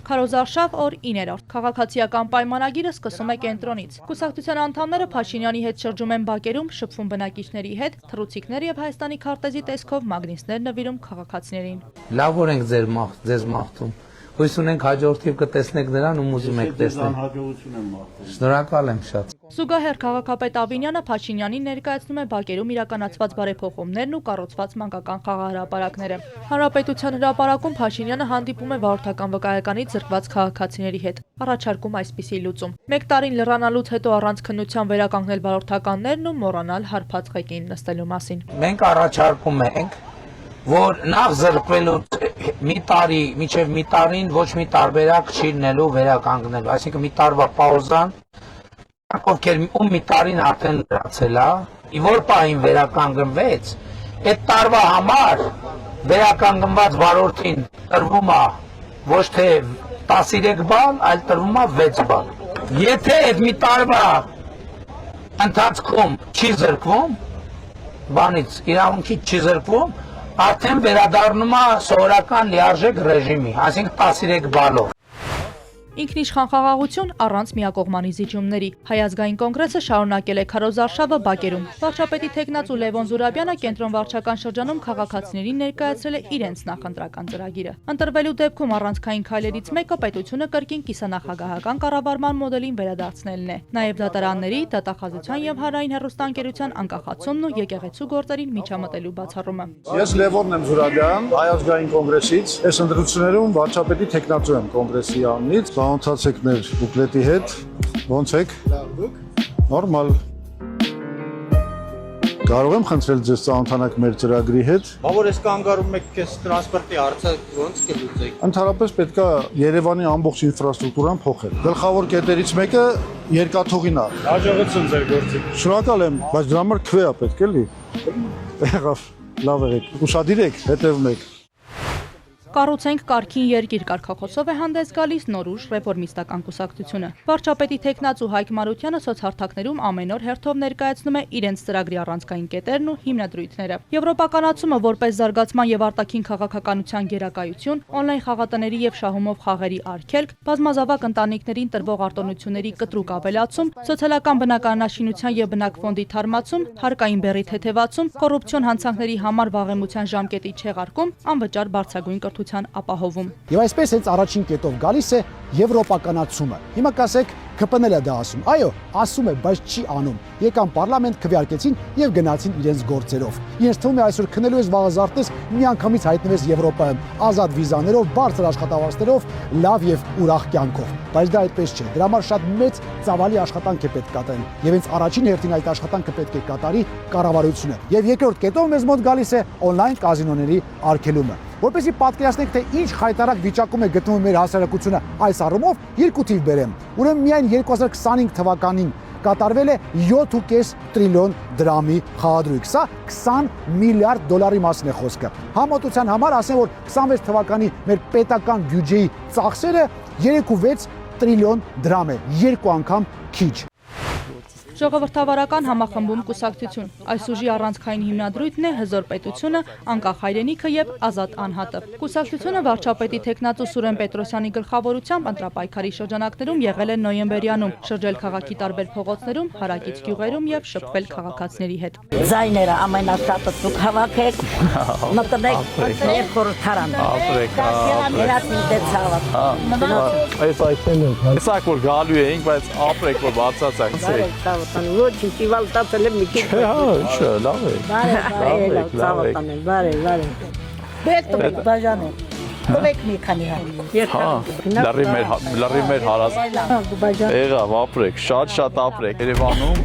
Քարոզարշավ օր 9-րդ քաղաքացիական պայմանագիրը սկսում է կենտրոնից։ Կուսակցության անդամները Փաշինյանի հետ շրջում են բակերում, շփվում բնակիչների հետ, թռուցիկներ եւ Հայաստանի քարտեզի տեսքով մագնիսներ նվիրում քաղաքացիներին։ Լավ որ ենք ձեզ մաղթում։ Հույս ունենք հաջորդիվ կտեսնեք նրան ու ուզում եք տեսնել։ Շնորհակալ եմ շատ։ Զուգահեռ քաղաքապետ Ավինյանը Փաշինյանին ներկայացնում է բակերում իրականացված բարեփոխումներն ու կառուցված մանկական խաղահրապարակները։ Հանրապետության հրապարակում Փաշինյանը հանդիպում է վարորդական վկայականից զրկված քաղաքացիների հետ, առաջարկում այսպիսի լուծում։ Մեկ տարին լրանալուց հետո առանց քննության վերականգնել վարորդականներն ու մոռանալ հարբած ղեկին նստելու մասին։ Մենք առաջարկում ենք, որ նախ զրկվելու մի տարի, մինչև մի տարին ոչ մի տարբերակ չի լինելու վերականգնելու, այսինքն մի տարվա պաուզան, ովքեր մի տարին արդեն լրացել է, որ պահին վերականգնվեց, այդ տարվա համար վերականգնված վարորդին տրվում է ոչ թե 13 բան, այլ տրվում է 6 բան։ Եթե այդ մի տարվա ընթացքում չի զրկվում, բանից իրավունքից չի զրկվում, արդեն վերադառնում է սովորական լիարժեք ռեժիմի, այսինքն 13 բալով։ Ինքնիշխան խաղաղություն առանց միակողմանի զիջումների։ Հայ ազգային կոնգրեսը շարունակել է քարոզարշավը բակերում։ Վարչապետի թեկնած ու Լևոն Զուրաբյանը կենտրոն վարչական շրջանում քաղաքացիներին ներկայացրել է իրենց նախընտրական ծրագիրը։ Ընտրվելու դեպքում առանցքային քայլերից մեկը պետությունը կրկին կիսանախագահական կառավարման մոդելին վերադարձնելն է։ Նաև դատարանների, դատախազության եւ հանրային հեռուստաընկերության անկախացումն ու եկեղեցու գործերին միջամտելու բացառումը։ Ես Լևոնն եմ Զուրաբյան, Հայ ազգային կոնգրեսից, այս ընտրություններում վարչապետի թեկնածու եմ կոնգրեսի անունից։ Ոնցացեք մեր բուկլետի հետ, ոնց եք։ Լավ, դուք։ Նորմալ։ Կարող եմ խնդրել ձեզ ծանոթանաք մեր ծրագրի հետ։ Բավոր ես կանգարում եք քեզ տրանսպորտի հարցը ոնց կլուծեք։ Ընդհանրապես պետք է Երևանի ամբողջ ինֆրաստրուկտուրան փոխել։ Գլխավոր կետերից մեկը երկաթուղին է։ Հաջողություն ձեր գործին։ Շնորհակալ եմ, բայց դրա համար քվե է պետք էլի։ Եղավ, լավ եղեք։ Ուշադիր եք, հետևում եք։ Կառուցենք կարգին երկիր կարգախոսով է հանդես գալիս նորուժ ռեֆորմիստական կուսակցությունը։ Վարչապետի թեկնած ու Հայկ Մարությանը սոցհարթակներում ամեն օր հերթով ներկայացնում է իրենց ծրագրի առանցքային կետերն ու հիմնադրույթները։ Եվրոպականացումը որպես զարգացման եւ արտաքին քաղաքականության գերակայություն, օնլայն խաղատների եւ շահումով խաղերի արգելք, բազմազավակ ընտանիքներին տրվող արտոնությունների կտրուկ ավելացում, սոցիալական բնականաշինության եւ բնակֆոնդի թարմացում, հարկային բեռի թեթևացում, կոռուպցիոն հանցանքների համար վաղեմության ժամկետի չեղարկում, անվճար բարձրագույն կրթության ապահովում։ Եվ այսպես հենց առաջին կետով գալիս է եվրոպականացումը։ Հիմա կասեք ԿՊՆ-ն է դա ասում։ Այո, ասում է, բայց չի անում։ Եկան պարլամենտ, քվեարկեցին եւ գնացին իրենց գործերով։ Ինձ թվում է այսօր քնելու ես վաղազարդես միանգամից հայտնվես Եվրոպայում, ազատ վիզաներով, բարձր աշխատավարձերով, լավ եւ ուրախ կյանքով։ Բայց դա այդպես չէ։ Դրա համար շատ մեծ ծավալի աշխատանք է պետք կատարել։ Եվ հենց առաջին հերթին այդ աշխատանքը պետք է կատարի կառավարությունը։ Եւ երկրորդ կետով մեզ մոտ գալիս է օնլայն կազինոների արգելումը։ Որպեսզի պատկերացնենք, թե ինչ խայտարակ վիճակում է գտնվում մեր հասարակությունը այս առումով, երկու թիվ բերեմ։ Ուրեմն միայն 2025 թվականին կատարվել է 7.5 տրիլիոն դրամի խաղադրույք։ Սա 20 միլիարդ դոլարի մասն է խոսքը։ Համատության համար ասեմ, որ 26 թվականի մեր պետական բյուջեի ծախսերը 3.6 տրիլիոն դրամ է, երկու անգամ քիչ։ Ժողովրդավարական համախմբում կուսակցություն։ Այս ուժի առանցքային հիմնադրույթն է հզոր պետությունը, անկախ հայրենիքը եւ ազատ անհատը։ Կուսակցությունը վարչապետի թեկնածու Սուրեն Պետրոսյանի գլխավորությամբ ընտրապայքարի շրջանակներում եղել է նոյեմբերյանում, շրջել քաղաքի տարբեր փողոցներում, հարակից գյուղերում եւ շփվել քաղաքացիների հետ։ Ձայները ամենաշատը դուք հավաքեք, մտնեք եւ խորհրդարան։ Այսակ որ գալու էինք, բայց ապրեք որ բացացանք։ Ոչինչ իվալտացել եմ մի քիչ։ Չէ, լավ է։ Բարի։ Բետ բաժանը։ Ովեք մի քանի Լարի մեր հարազ։ Եղավ, ապրեք, շատ ապրեք։ Երևանում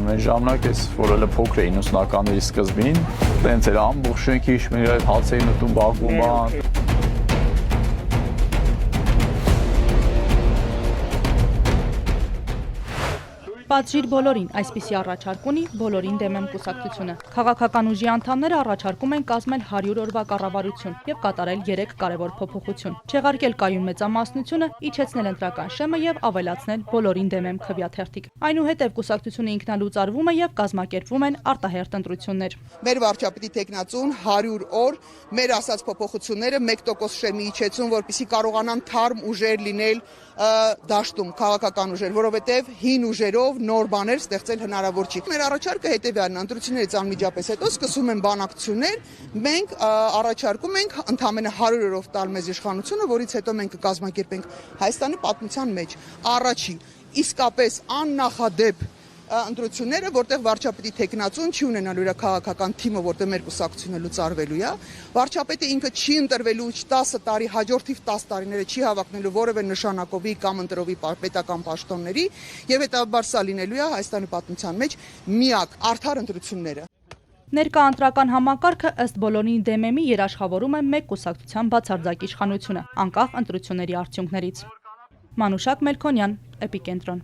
այն ժամանակ էս որը փոքր էին 90-ականների սկզբին, տենց էր ամբողջ շենքի իշխումները հաց էին ուտում բակում։ Պատժիր բոլորին, այսպիսի առաջարկ ունի բոլորին դեմ եմ կուսակցությունը։ Քաղաքական ուժի անդամները առաջարկում են կազմել 100 օրվա կառավարություն եւ կատարել 3 կարևոր փոփոխություն։ Չեղարկել կայուն մեծամասնությունը, իջեցնել ընտրական շեմը եւ ավելացնել բոլորին դեմ եմ քվյաթերթիկ։ Այնուհետև կուսակցությունը ինքնալուծարվում է եւ կազմակերպվում են արտահերթ ընտրություններ։ Մեր վարչապետի տեխնացուն 100 օր մեր ասած փոփոխությունները 1% շեմի իջեցում, որպեսզի կարողանան թարմ ուժեր լինել դաշտում, քաղաքական ուժեր, որովհետև հին ուժերով նոր բաներ ստեղծել հնարավոր չի։ Մեր առաջարկը հետևյալն է, ընտրություններից անմիջապես հետո սկսում են բանակցություններ, մենք առաջարկում ենք ընդամենը 100 օրով տալ մեզ իշխանությունը, որից հետո մենք կկազմակերպենք Հայաստանի պատմության մեջ առաջին իսկապես աննախադեպ ընտրությունները, որտեղ վարչապետի տեխնացուն չի ունենալու իր քաղաքական թիմը, որտեղ մեր կուսակցությունը լուծարվելու է, վարչապետը ինքը չի ընտրվելու 10 տարի, հաջորդիվ 10 տարիները չի հավակնելու որևէ նշանակովի կամ ընտրովի պետական պաշտոնների եւ հետաբար սա լինելու է Հայաստանի պատմության մեջ միակ արդար ընտրությունները։ Ներկա ընտրական համակարգը ըստ բոլորին դեմ եմի երաշխավորում է մեկ կուսակցության բացարձակ իշխանությունը, անկախ ընտրությունների արդյունքներից։ Մանուշակ Մելքոնյան, Էպիկենտրոն։